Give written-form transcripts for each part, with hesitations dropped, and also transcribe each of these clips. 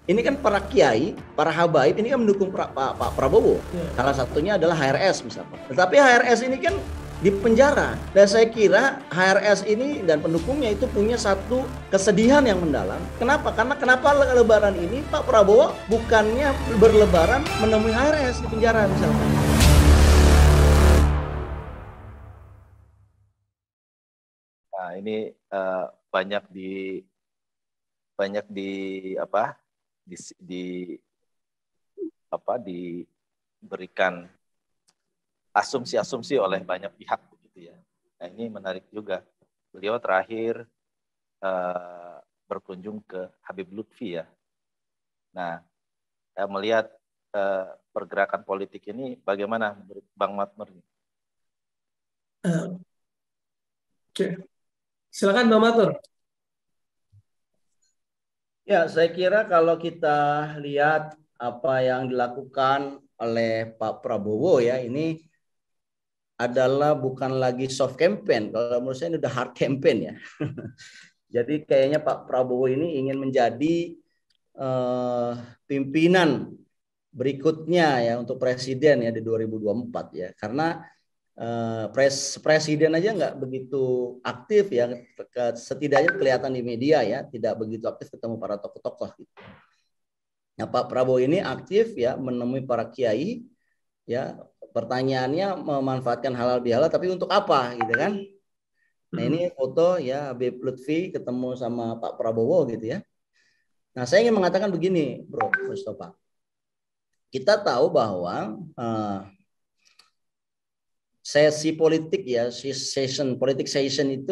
ini kan para kiai, para habaib ini kan mendukung Pak Prabowo. Salah satunya adalah HRS misalnya. Tetapi HRS ini kan di penjara. Dan saya kira HRS ini dan pendukungnya itu punya satu kesedihan yang mendalam. Kenapa? Karena kenapa lebaran ini Pak Prabowo bukannya berlebaran menemui HRS di penjara misalkan. Nah, ini banyak diberikan asumsi-asumsi oleh banyak pihak begitu ya. Nah, ini menarik juga. Beliau terakhir berkunjung ke Habib Lutfi ya. Nah, melihat pergerakan politik ini bagaimana menurut Bang Matmur? Oke. Silakan Bang Matur. Ya, saya kira kalau kita lihat apa yang dilakukan oleh Pak Prabowo ya, ini adalah bukan lagi soft campaign. Kalau menurut saya ini udah hard campaign ya. Jadi kayaknya Pak Prabowo ini ingin menjadi pimpinan berikutnya ya untuk presiden ya di 2024 ya. Karena presiden aja nggak begitu aktif ya, setidaknya kelihatan di media ya, tidak begitu aktif ketemu para tokoh-tokoh gitu. Nah, Pak Prabowo ini aktif ya menemui para kiai ya, pertanyaannya memanfaatkan halal bihalal tapi untuk apa gitu kan. Nah, ini foto ya Habib Lutfi ketemu sama Pak Prabowo gitu ya. Nah, saya ingin mengatakan begini Bro Mustafa, kita tahu bahwa sesi politik ya, politik session itu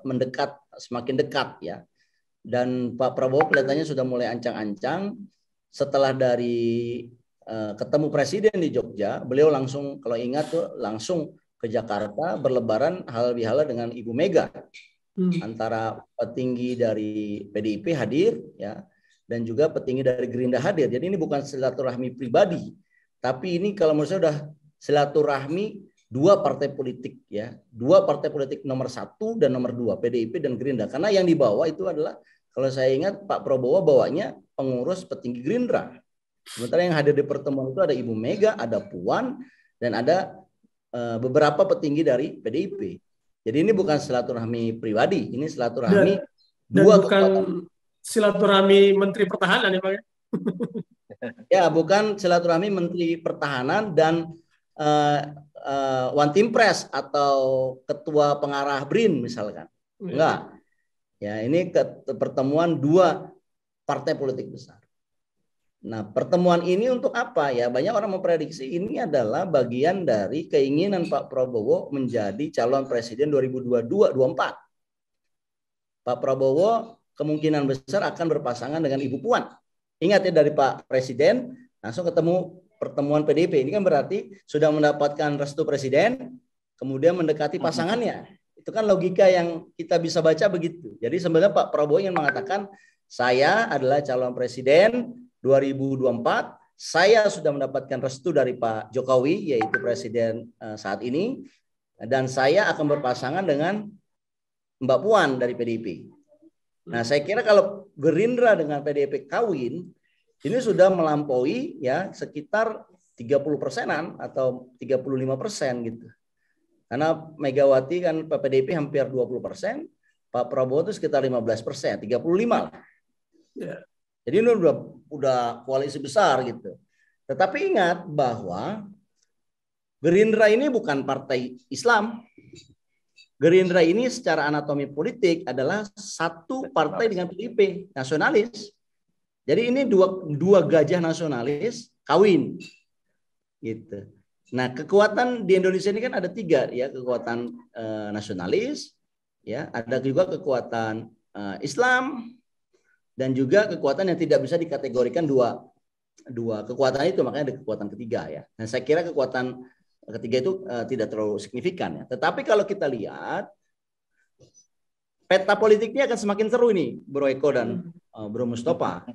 mendekat, semakin dekat ya. Dan Pak Prabowo kelihatannya sudah mulai ancang-ancang setelah dari ketemu presiden di Jogja, beliau langsung kalau ingat tuh langsung ke Jakarta berlebaran halal bihalal dengan Ibu Mega. Antara petinggi dari PDIP hadir ya, dan juga petinggi dari Gerindra hadir. Jadi ini bukan silaturahmi pribadi, tapi ini kalau menurut saya sudah silaturahmi dua partai politik ya, dua partai politik nomor 1 dan nomor 2 PDIP dan Gerindra, karena yang dibawa itu adalah kalau saya ingat Pak Prabowo bawanya pengurus petinggi Gerindra, sementara yang hadir di pertemuan itu ada Ibu Mega, ada Puan, dan ada beberapa petinggi dari PDIP. Jadi ini bukan silaturahmi pribadi, ini silaturahmi dua bukan silaturahmi Menteri Pertahanan ya Pak ya? Ya, bukan silaturahmi Menteri Pertahanan dan One Team Press atau ketua pengarah BRIN misalkan. Enggak. Ya, ini pertemuan dua partai politik besar. Nah, pertemuan ini untuk apa ya? Banyak orang memprediksi ini adalah bagian dari keinginan Pak Prabowo menjadi calon presiden 2022-2024. Pak Prabowo kemungkinan besar akan berpasangan dengan Ibu Puan. Ingat ya, dari Pak Presiden langsung ketemu pertemuan PDIP. Ini kan berarti sudah mendapatkan restu presiden, kemudian mendekati pasangannya. Itu kan logika yang kita bisa baca begitu. Jadi sebenarnya Pak Prabowo ingin mengatakan, saya adalah calon presiden 2024, saya sudah mendapatkan restu dari Pak Jokowi, yaitu presiden saat ini, dan saya akan berpasangan dengan Mbak Puan dari PDIP. Nah, saya kira kalau Gerindra dengan PDIP kawin, ini sudah melampaui ya sekitar 30%-an atau 35% gitu. Karena Megawati kan PDIP hampir 20%, Pak Prabowo itu sekitar 15%, 35 lah. Yeah. Jadi ini udah koalisi besar gitu. Tetapi ingat bahwa Gerindra ini bukan partai Islam. Gerindra ini secara anatomi politik adalah satu partai dengan PDIP, nasionalis. Jadi ini dua gajah nasionalis kawin, gitu. Nah, kekuatan di Indonesia ini kan ada 3 ya, kekuatan nasionalis, ya, ada juga kekuatan Islam, dan juga kekuatan yang tidak bisa dikategorikan dua kekuatan itu, makanya ada kekuatan ketiga ya. Dan saya kira kekuatan ketiga itu tidak terlalu signifikan ya. Tetapi kalau kita lihat peta politiknya akan semakin seru ini, Bro Eko dan Bro Mustafa.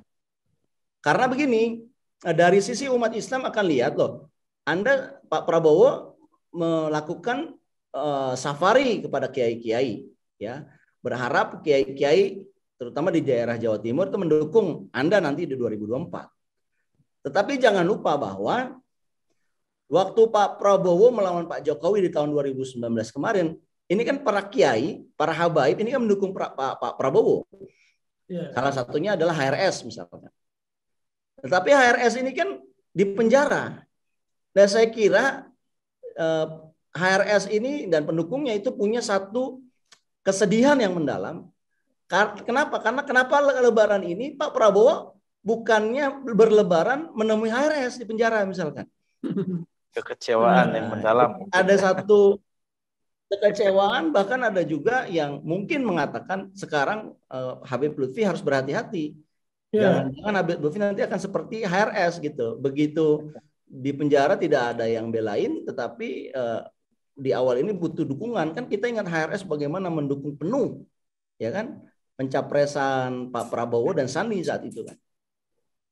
Karena begini, dari sisi umat Islam akan lihat loh, Anda Pak Prabowo melakukan safari kepada kiai-kiai, ya, berharap kiai-kiai terutama di daerah Jawa Timur itu mendukung Anda nanti di 2024. Tetapi jangan lupa bahwa waktu Pak Prabowo melawan Pak Jokowi di tahun 2019 kemarin, ini kan para kiai, para habaib ini kan mendukung Pak Prabowo. Salah satunya adalah HRS misalnya. Tetapi HRS ini kan di penjara. Dan saya kira HRS ini dan pendukungnya itu punya satu kesedihan yang mendalam. Kenapa? Karena kenapa Lebaran ini Pak Prabowo bukannya berlebaran menemui HRS di penjara misalkan. Kekecewaan yang mendalam. Ada satu kekecewaan, bahkan ada juga yang mungkin mengatakan sekarang Habib Lutfi harus berhati-hati. Jangan-jangan Habib Lutfi nanti akan seperti HRS gitu. Begitu di penjara tidak ada yang belain, tetapi di awal ini butuh dukungan. Kan kita ingat HRS bagaimana mendukung penuh, ya kan, pencapresan Pak Prabowo dan Sandi saat itu kan.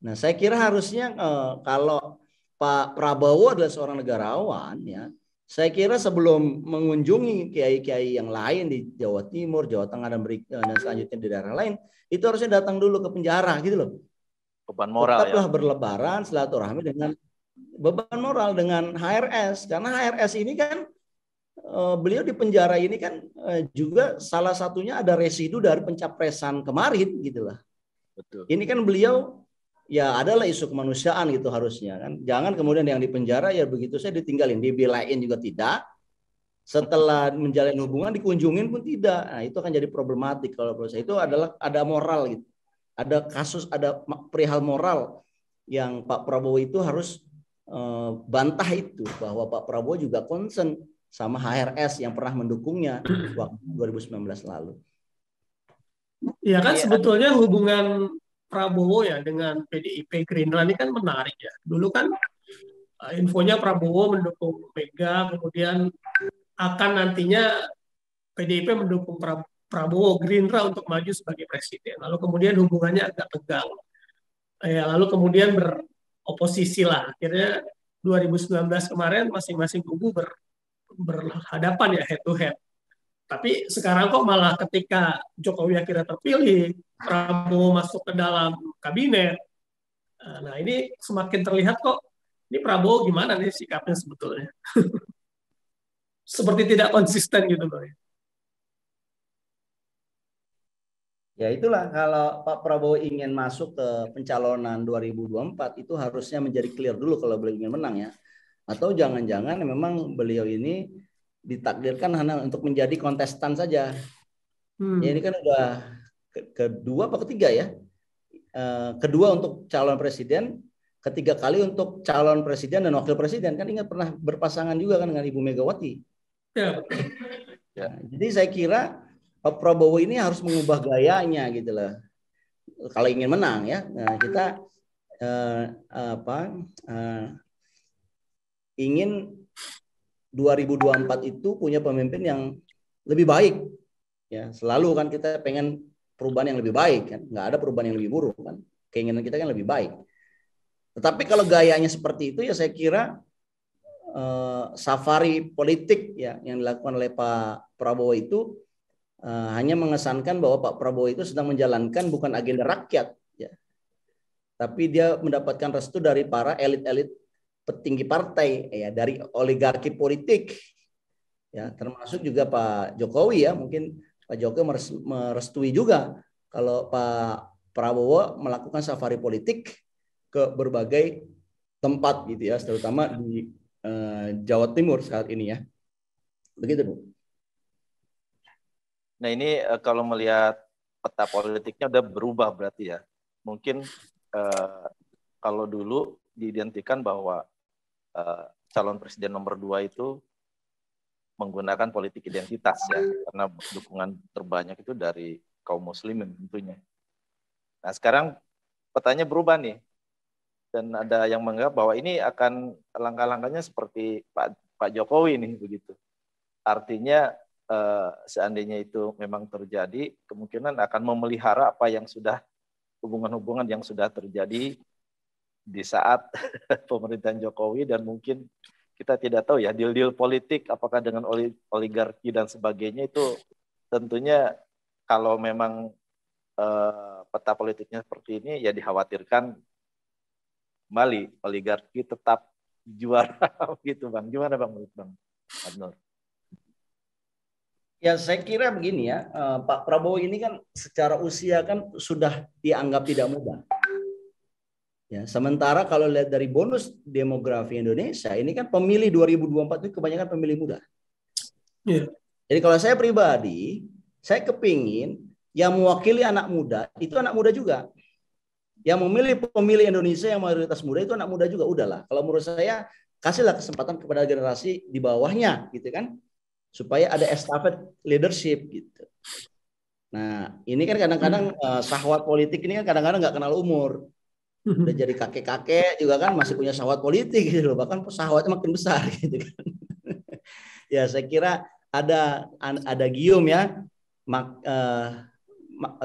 Nah, saya kira harusnya kalau Pak Prabowo adalah seorang negarawan, ya, saya kira sebelum mengunjungi kiai-kiai yang lain di Jawa Timur, Jawa Tengah dan selanjutnya di daerah lain, itu harusnya datang dulu ke penjara gitu loh. Beban moral. Tetaplah ya, berlebaran silaturahmi dengan beban moral dengan HRS, karena HRS ini kan beliau di penjara ini kan juga salah satunya ada residu dari pencapresan kemarin gitulah. Betul. Ini kan beliau ya adalah isu kemanusiaan gitu harusnya kan. Jangan kemudian yang di penjara ya begitu saya ditinggalin, dibelain juga tidak. Setelah menjalin hubungan dikunjungin pun tidak. Nah, itu akan jadi problematik kalau menurut saya. Itu adalah ada moral gitu. Ada kasus, ada perihal moral yang Pak Prabowo itu harus bantah itu, bahwa Pak Prabowo juga concern sama HRS yang pernah mendukungnya waktu 2019 lalu. Ya kan sebetulnya hubungan Prabowo ya dengan PDIP Gerindra ini kan menarik ya. Dulu kan infonya Prabowo mendukung Mega, kemudian akan nantinya PDIP mendukung Prabowo Gerindra untuk maju sebagai presiden. Lalu kemudian hubungannya agak tegang. Ya, lalu kemudian beroposisi lah. Akhirnya 2019 kemarin masing-masing kubu berhadapan ya head to head. Tapi sekarang kok malah ketika Jokowi akhirnya terpilih, Prabowo masuk ke dalam kabinet. Nah ini semakin terlihat kok ini Prabowo gimana nih sikapnya sebetulnya. Seperti tidak konsisten gitu Bang. Ya itulah kalau Pak Prabowo ingin masuk ke pencalonan 2024 itu harusnya menjadi clear dulu kalau beliau ingin menang ya. Atau jangan-jangan memang beliau ini ditakdirkan hanya untuk menjadi kontestan saja. Ya ini kan udah kedua apa ketiga ya? Kedua untuk calon presiden, ketiga kali untuk calon presiden dan wakil presiden. Kan ingat pernah berpasangan juga kan dengan Ibu Megawati. Ya. Nah, jadi saya kira Pak Prabowo ini harus mengubah gayanya gitu loh. Kalau ingin menang ya, nah, kita ingin 2024 itu punya pemimpin yang lebih baik. Ya, selalu kan kita pengen perubahan yang lebih baik kan, nggak ada perubahan yang lebih buruk kan. Keinginan kita kan lebih baik. Tetapi kalau gayanya seperti itu ya saya kira safari politik ya yang dilakukan oleh Pak Prabowo itu hanya mengesankan bahwa Pak Prabowo itu sedang menjalankan bukan agenda rakyat, ya, tapi dia mendapatkan restu dari para elit-elit petinggi partai, ya, dari oligarki politik, ya, termasuk juga Pak Jokowi ya, mungkin Pak Jokowi merestui juga kalau Pak Prabowo melakukan safari politik ke berbagai tempat gitu ya, terutama di Jawa Timur saat ini ya, begitu Bu. Nah ini kalau melihat peta politiknya udah berubah berarti ya. Mungkin kalau dulu diidentikan bahwa calon presiden nomor 2 itu menggunakan politik identitas ya. Karena dukungan terbanyak itu dari kaum muslimin tentunya. Nah sekarang petanya berubah nih. Dan ada yang menganggap bahwa ini akan langkah-langkahnya seperti Pak Jokowi nih begitu. Artinya seandainya itu memang terjadi, kemungkinan akan memelihara apa yang sudah hubungan-hubungan yang sudah terjadi di saat pemerintahan Jokowi, dan mungkin kita tidak tahu ya deal-deal politik apakah dengan oligarki dan sebagainya itu tentunya kalau memang peta politiknya seperti ini, ya dikhawatirkan kembali oligarki tetap juara gitu Bang. Gimana Bang menurut Bang Adnur? Ya saya kira begini ya, Pak Prabowo ini kan secara usia kan sudah dianggap tidak muda. Ya, sementara kalau lihat dari bonus demografi Indonesia, ini kan pemilih 2024 itu kebanyakan pemilih muda. Yeah. Jadi kalau saya pribadi, saya kepingin yang mewakili anak muda, itu anak muda juga. Yang memilih pemilih Indonesia yang mayoritas muda itu anak muda juga. Udahlah, kalau menurut saya kasihlah kesempatan kepada generasi di bawahnya gitu kan. Supaya ada estafet leadership gitu. Nah, ini kan kadang-kadang syahwat politik ini kan kadang-kadang nggak kenal umur. Udah jadi kakek-kakek juga kan masih punya syahwat politik gitu loh. Bahkan syahwatnya makin besar gitu kan. Ya, saya kira ada gium ya.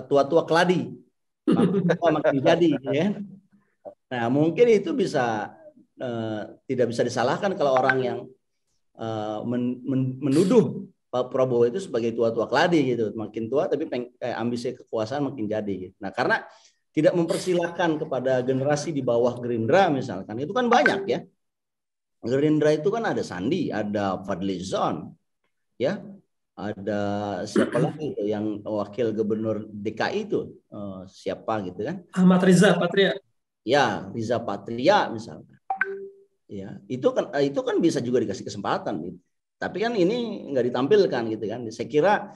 Tua-tua keladi. Makin jadi ya. Nah, mungkin itu bisa tidak bisa disalahkan kalau orang yang menuduh Pak Prabowo itu sebagai tua-tua keladi gitu, makin tua tapi ambisi kekuasaan makin jadi. Gitu. Nah, karena tidak mempersilahkan kepada generasi di bawah Gerindra misalkan, itu kan banyak ya. Gerindra itu kan ada Sandi, ada Fadlizon, ya, ada siapa lagi itu yang wakil gubernur DKI itu siapa gitu kan? Ahmad Riza Patria. Ya, Riza Patria misalkan. Ya, itu kan bisa juga dikasih kesempatan gitu. Tapi kan ini nggak ditampilkan gitu kan. Saya kira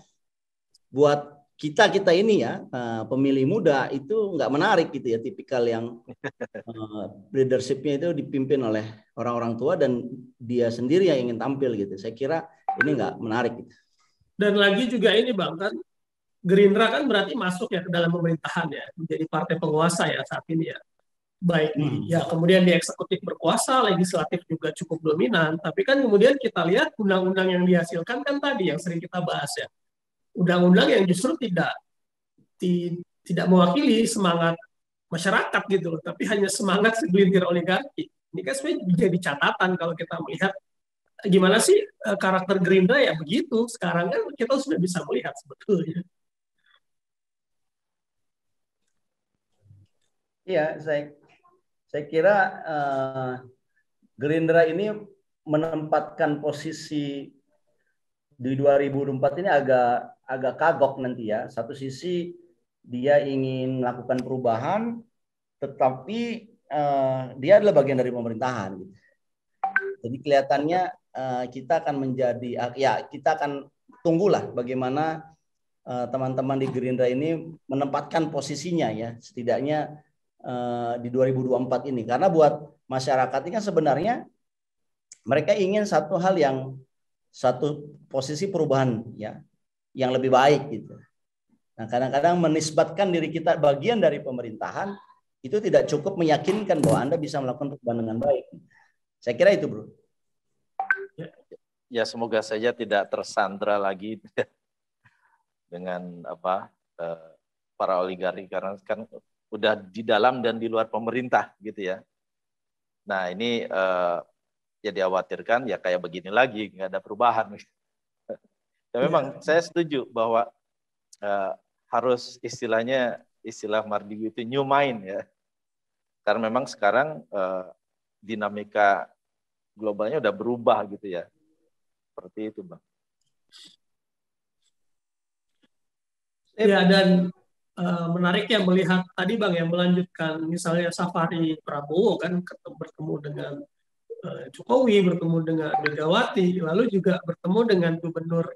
buat kita ini ya pemilih muda itu nggak menarik gitu ya, tipikal yang leadership-nya itu dipimpin oleh orang-orang tua dan dia sendiri yang ingin tampil gitu. Saya kira ini nggak menarik gitu. Dan lagi juga ini Bang, kan Gerindra kan berarti masuk ya ke dalam pemerintahan ya, menjadi partai penguasa ya saat ini ya. Baik ya, kemudian di eksekutif berkuasa, legislatif juga cukup dominan, tapi kan kemudian kita lihat undang-undang yang dihasilkan kan tadi yang sering kita bahas ya, undang-undang yang justru tidak mewakili semangat masyarakat gitu loh, tapi hanya semangat segelintir oligarki. Ini kan sebenarnya jadi catatan kalau kita melihat gimana sih karakter Gerindra ya begitu. Sekarang kan kita sudah bisa melihat sebetulnya. Iya, saya kira Gerindra ini menempatkan posisi di 2024 ini agak kagok nanti ya. Satu sisi dia ingin melakukan perubahan, tetapi dia adalah bagian dari pemerintahan. Jadi kelihatannya kita akan menjadi, ya kita akan tunggulah bagaimana teman-teman di Gerindra ini menempatkan posisinya ya, setidaknya di 2024 ini. Karena buat masyarakat ini kan sebenarnya mereka ingin satu posisi perubahan ya yang lebih baik gitu. Nah, kadang-kadang menisbatkan diri kita bagian dari pemerintahan itu tidak cukup meyakinkan bahwa Anda bisa melakukan perubahan dengan baik. Saya kira itu, Bro. Ya, semoga saja tidak tersandra lagi dengan para oligarki, karena kan udah di dalam dan di luar pemerintah gitu ya. Nah, ini ya dikhawatirkan ya kayak begini lagi, nggak ada perubahan. Ya memang saya setuju bahwa harus istilah Mardigu itu new mind ya. Karena memang sekarang dinamika globalnya udah berubah gitu ya. Seperti itu, Bang. Ya, dan menarik ya melihat tadi Bang yang melanjutkan misalnya safari Prabowo kan bertemu dengan Jokowi, bertemu dengan Megawati, lalu juga bertemu dengan Gubernur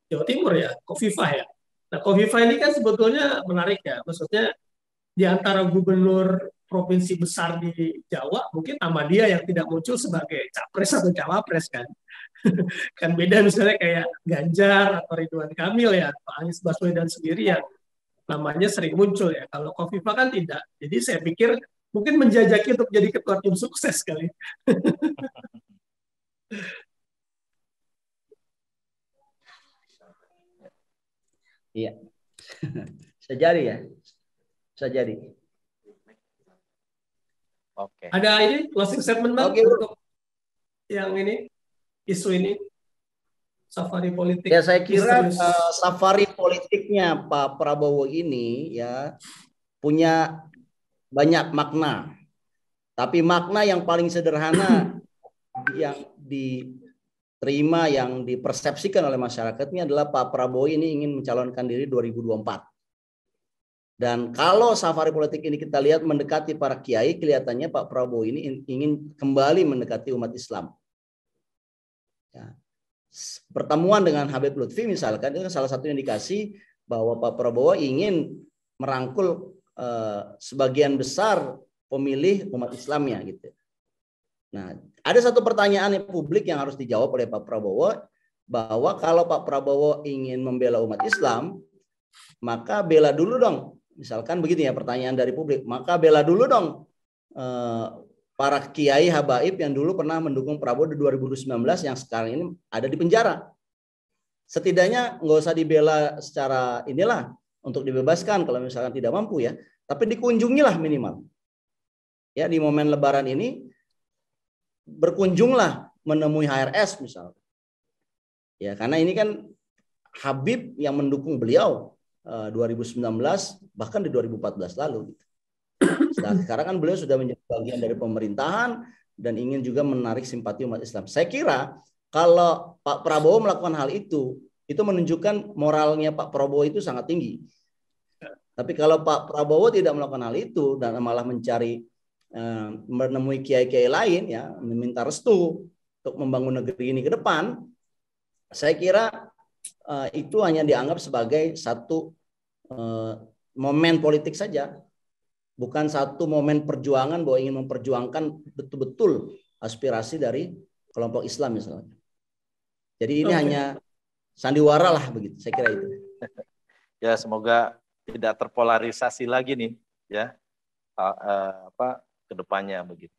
Jawa Timur ya, Khofifah ya. Nah, Khofifah ini kan sebetulnya menarik ya, maksudnya di antara gubernur provinsi besar di Jawa, mungkin nama dia yang tidak muncul sebagai capres atau cawapres kan. Kan beda misalnya kayak Ganjar atau Ridwan Kamil ya, Pak Anies Baswedan sendiri yang namanya sering muncul ya. Kalau Khofifah kan tidak. Jadi saya pikir mungkin menjajaki untuk jadi ketua tim sukses kali. Iya. Bisa jadi ya. Bisa jadi. Oke. Ada ini closing statement Bang untuk yang ini, isu ini. safari politik. Ya, saya kira misterius. safari politiknya Pak Prabowo ini ya punya banyak makna. Tapi makna yang paling sederhana yang diterima, yang dipersepsikan oleh masyarakat ini adalah Pak Prabowo ini ingin mencalonkan diri 2024. Dan kalau safari politik ini kita lihat mendekati para kiai, kelihatannya Pak Prabowo ini ingin kembali mendekati umat Islam. Ya. Pertemuan dengan Habib Lutfi misalkan itu salah satu indikasi bahwa Pak Prabowo ingin merangkul sebagian besar pemilih umat Islamnya gitu. Nah, ada satu pertanyaan publik yang harus dijawab oleh Pak Prabowo, bahwa kalau Pak Prabowo ingin membela umat Islam, maka bela dulu dong. Misalkan begitu ya pertanyaan dari publik, maka bela dulu dong para kiai habaib yang dulu pernah mendukung Prabowo di 2019 yang sekarang ini ada di penjara. Setidaknya nggak usah dibela secara inilah untuk dibebaskan kalau misalkan tidak mampu ya, tapi dikunjungilah minimal. Ya, di momen Lebaran ini berkunjunglah menemui HRS misalnya. Ya, karena ini kan Habib yang mendukung beliau 2019 bahkan di 2014 lalu. Nah, sekarang kan beliau sudah menjadi bagian dari pemerintahan dan ingin juga menarik simpati umat Islam. Saya kira kalau Pak Prabowo melakukan hal itu menunjukkan moralnya Pak Prabowo itu sangat tinggi. Tapi kalau Pak Prabowo tidak melakukan hal itu dan malah menemui kiai-kiai lain ya, meminta restu untuk membangun negeri ini ke depan, saya kira itu hanya dianggap sebagai satu momen politik saja, bukan satu momen perjuangan bahwa ingin memperjuangkan betul-betul aspirasi dari kelompok Islam misalnya. Jadi ini hanya sandiwara lah begitu, saya kira itu. Ya, semoga tidak terpolarisasi lagi nih ya ke depannya begitu.